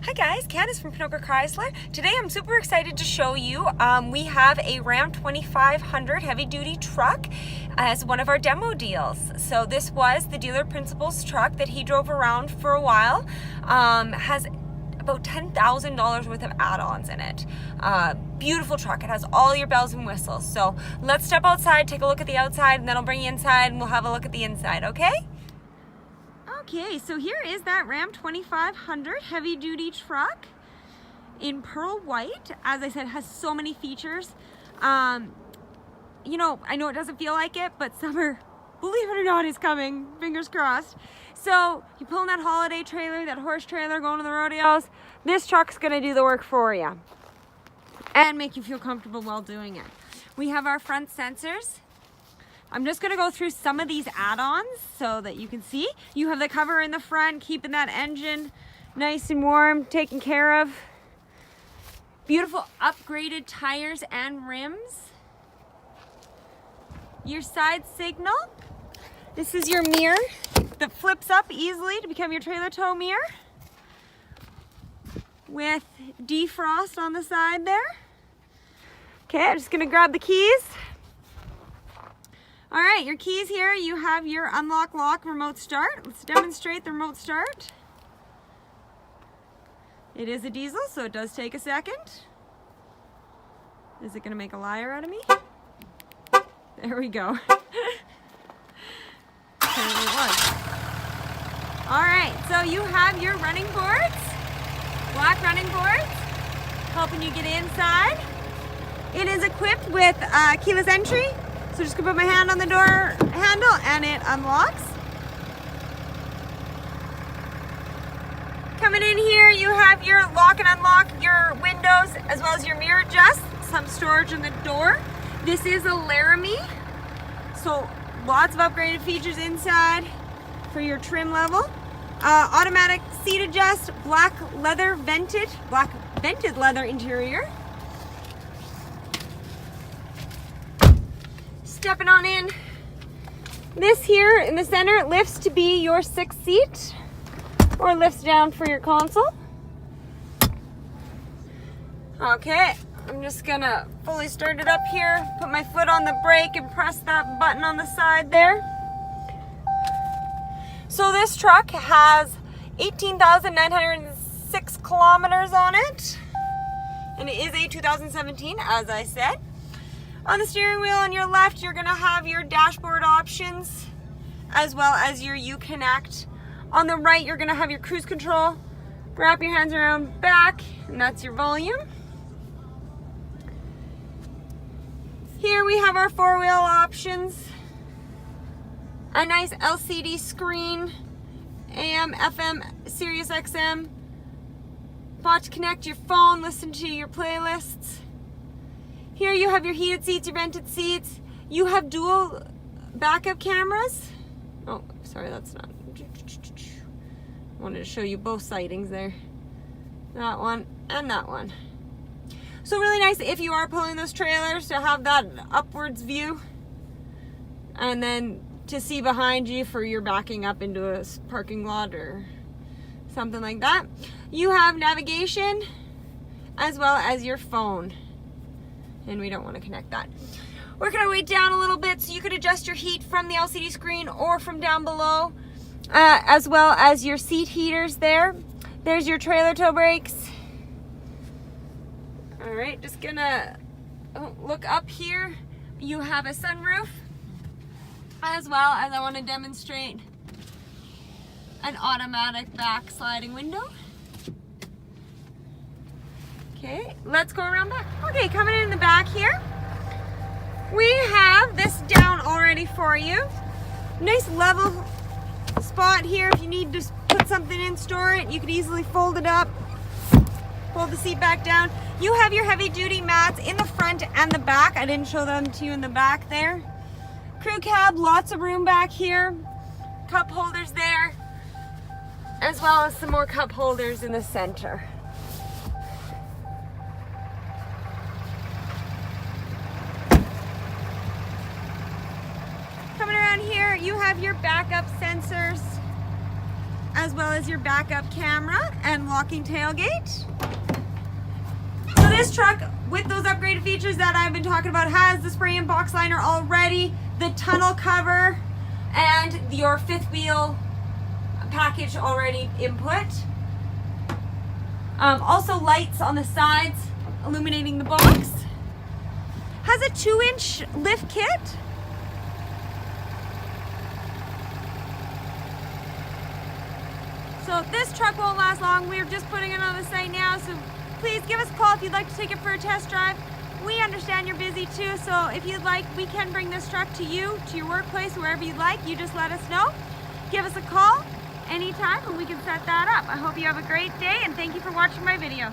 Hi guys, Candis from Ponoka Chrysler. Today I'm super excited to show you, we have a Ram 2500 heavy duty truck as one of our demo deals. So this was the dealer principal's truck that he drove around for a while. Has about $10,000 worth of add-ons in it. Beautiful truck. It has all your bells and whistles. So let's step outside, take a look at the outside, and then I'll bring you inside and we'll have a look at the inside, okay? Okay, so here is that Ram 2500 heavy duty truck in pearl white. As I said, it has so many features. You know, I know it doesn't feel like it, but summer, believe it or not, is coming. Fingers crossed. So you pull in that holiday trailer, that horse trailer, going to the rodeos. This truck's gonna do the work for you and make you feel comfortable while doing it. We have our front sensors. I'm just gonna go through some of these add-ons so that you can see. You have the cover in the front, keeping that engine nice and warm, taken care of. Beautiful upgraded tires and rims. Your side signal. This is your mirror that flips up easily to become your trailer tow mirror with defrost on the side there. Okay, I'm just gonna grab the keys. All right, your keys here, you have your unlock lock remote start. Let's demonstrate the remote start. It is a diesel, so it does take a second. Is it gonna make a liar out of me? There we go. Apparently it was. All right, so you have your running boards, black running boards, helping you get inside. It is equipped with keyless entry. So just gonna put my hand on the door handle and it unlocks. Coming in here, you have your lock and unlock your windows as well as your mirror adjust, some storage in the door. This is a Laramie, so lots of upgraded features inside for your trim level. Automatic seat adjust, black vented leather interior. Stepping on in. This here in the center lifts to be your 6th seat or lifts down for your console. Okay, I'm just gonna fully start it up here, put my foot on the brake and press that button on the side there. So this truck has 18,906 kilometers on it, and it is a 2017, as I said. On the steering wheel on your left, you're gonna have your dashboard options as well as your Uconnect. On the right, you're gonna have your cruise control. Wrap your hands around back, and that's your volume. Here we have our 4-wheel options. A nice LCD screen, AM, FM, Sirius XM. Spot to connect your phone, listen to your playlists. Here you have your heated seats, your vented seats. You have dual backup cameras. Oh, sorry, that's not. I wanted to show you both sightings there. That one and that one. So really nice if you are pulling those trailers to have that upwards view. And then to see behind you for your backing up into a parking lot or something like that. You have navigation as well as your phone. And we don't want to connect that. Working our way down a little bit so you could adjust your heat from the LCD screen or from down below, as well as your seat heaters there. There's your trailer tow brakes. All right, just gonna look up here. You have a sunroof, as well as I want to demonstrate an automatic back sliding window. Okay, let's go around back. Okay, coming in the back here, we have this down already for you. Nice level spot here. If you need to put something in, store it, you could easily fold it up, fold the seat back down. You have your heavy duty mats in the front and the back. I didn't show them to you in the back there. Crew cab, lots of room back here. Cup holders there, as well as some more cup holders in the center. Coming around here, you have your backup sensors as well as your backup camera and locking tailgate. So this truck, with those upgraded features that I've been talking about, has the spray and box liner already, the tonneau cover, and your fifth wheel package already input. Also lights on the sides illuminating the box. Has a 2-inch lift kit. So this truck won't last long. We're just putting it on the site now, so please give us a call if you'd like to take it for a test drive. We understand you're busy too, so if you'd like, we can bring this truck to you, to your workplace, wherever you'd like. You just let us know. Give us a call anytime and we can set that up. I hope you have a great day and thank you for watching my video.